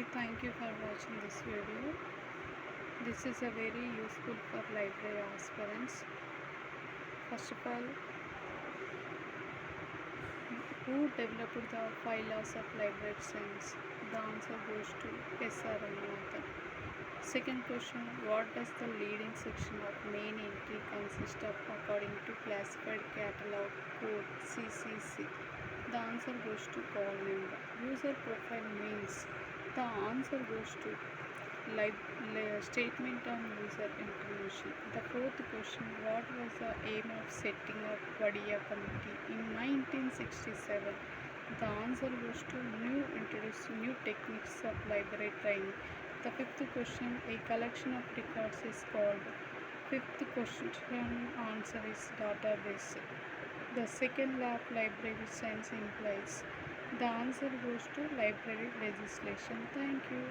Hi, thank you for watching this video. This is a very useful for library aspirants. First of all, who developed the 5 laws of library science? The answer goes to S.R. Ramanathan. Second question, what does the leading section of main entry consist of according to classified catalog code CCC? The answer goes to call number. User profile means the answer goes to statement on user information. The fourth question, what was the aim of setting up Wadia committee in 1967? The answer goes to introduce new techniques of library training. The fifth question, a collection of records is called. Fifth question answer is database. The second law of library science implies. The answer goes to library legislation. Thank you.